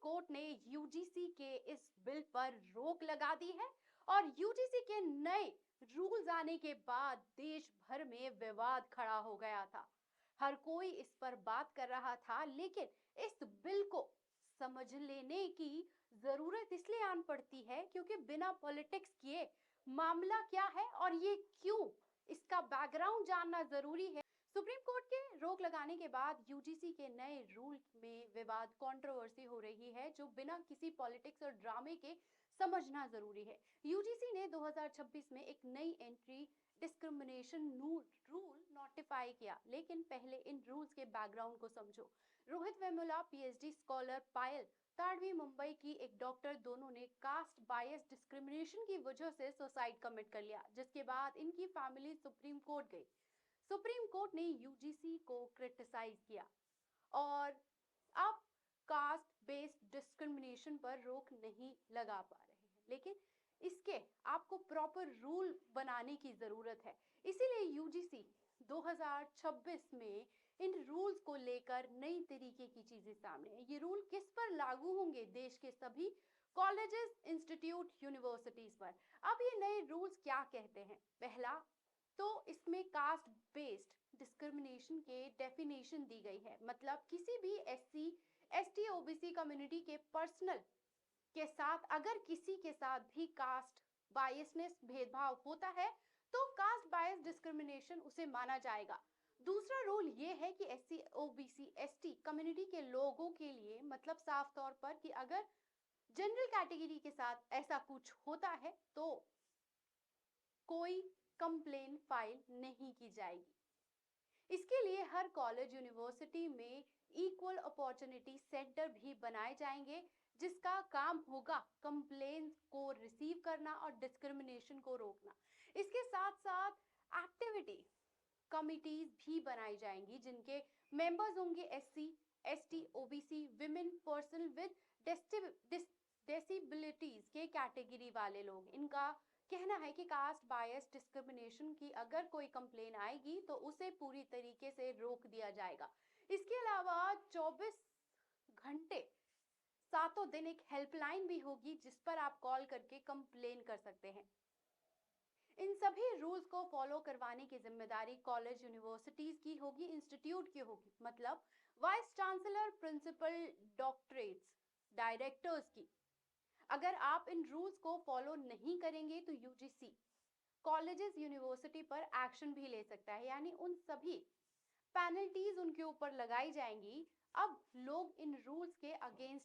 Court ने UGC के इस बिल पर रोक लगा दी है और यूजीसी के नए रूल्स आने के बाद देश भर में विवाद खड़ा हो गया था। हर कोई इस पर बात कर रहा था, लेकिन इस बिल को समझ लेने की जरूरत इसलिए आन पड़ती है क्योंकि बिना पॉलिटिक्स किए मामला क्या है और ये क्यों, इसका बैकग्राउंड जानना जरूरी है। सुप्रीम कोर्ट के रोक लगाने के बाद यूजीसी के नए रूल में विवाद कंट्रोवर्सी हो रही है, जो बिना किसी पॉलिटिक्स और ड्रामे के समझना जरूरी है। यूजीसी ने 2026 में एक नई एंट्री डिस्क्रिमिनेशन रूल नोटिफाई किया, लेकिन पहले इन रूल्स के बैकग्राउंड को समझो। रोहित वेमुला, पीएचडी स्कॉलर, पायल ताड़वी, मुंबई की एक डॉक्टर, दोनों ने कास्ट बायस डिस्क्रिमिनेशन की वजह से सुसाइड कमिट कर लिया, जिसके बाद इनकी फैमिली सुप्रीम कोर्ट गई। सुप्रीम कोर्ट ने यूजीसी को क्रिटिसाइज किया और अब कास्ट बेस्ड डिस्क्रिमिनेशन पर रोक नहीं लगा पा रहे हैं, लेकिन इसके आपको प्रॉपर रूल बनाने की जरूरत है। इसीलिए यूजीसी 2026 में इन रूल्स को लेकर नई तरीके की चीजें सामने है। ये रूल किस पर लागू होंगे? देश के सभी कॉलेजेस, इंस्टीट्यूट, यूनिवर्सिटीज पर। अब ये नए रूल्स क्या कहते हैं? पहला तो इसमें कास्ट बेस्ड डिस्क्रिमिनेशन के डेफिनेशन दी गई है, मतलब किसी भी एससी, एसटी, ओबीसी कम्युनिटी के पर्सनल के साथ अगर किसी के साथ भी कास्ट बायसनेस, भेदभाव होता है तो कास्ट बायस डिस्क्रिमिनेशन उसे माना जाएगा। दूसरा रूल ये है कि एससी, ओबीसी, एसटी कम्युनिटी के लोगों के लिए, मतलब साफ तौर पर कि अगर जनरल कैटेगरी के साथ ऐसा कुछ होता है तो कोई कंप्लेन फाइल नहीं की जाएगी। इसके लिए हर कॉलेज, यूनिवर्सिटी में इक्वल अपॉर्चुनिटी सेंटर भी बनाए जाएंगे, जिसका काम होगा कंप्लेन को रिसीव करना और डिस्क्रिमिनेशन को रोकना। इसके साथ साथ एक्टिविटी कमिटीज भी बनाई जाएंगी, जिनके मेंबर्स होंगे SC, ST, OBC, women, person with disabilities के कैटेगरी वाले लोग। इनका कहना है कि कास्ट बायस डिस्क्रिमिनेशन की अगर कोई कंप्लेन आएगी तो उसे पूरी तरीके से रोक दिया जाएगा। इसके अलावा 24 घंटे सातों दिन एक हेल्पलाइन भी होगी, जिस पर आप कॉल करके कंप्लेन कर सकते हैं। इन सभी रूल्स को फॉलो करवाने की जिम्मेदारी कॉलेज, यूनिवर्सिटीज की होगी, इंस्टीट्यूट की होगी, मतलब vice chancellor, principal, doctorates, directors की। अगर आप इन रूल्स को फॉलो नहीं करेंगे तो यूजीसी कॉलेजेस, यूनिवर्सिटी पर एक्शन भी ले सकता है, यानी उन सभी पेनल्टीज उनके ऊपर लगाई जाएंगी। अब लोग इन रूल्स के अगेंस्ट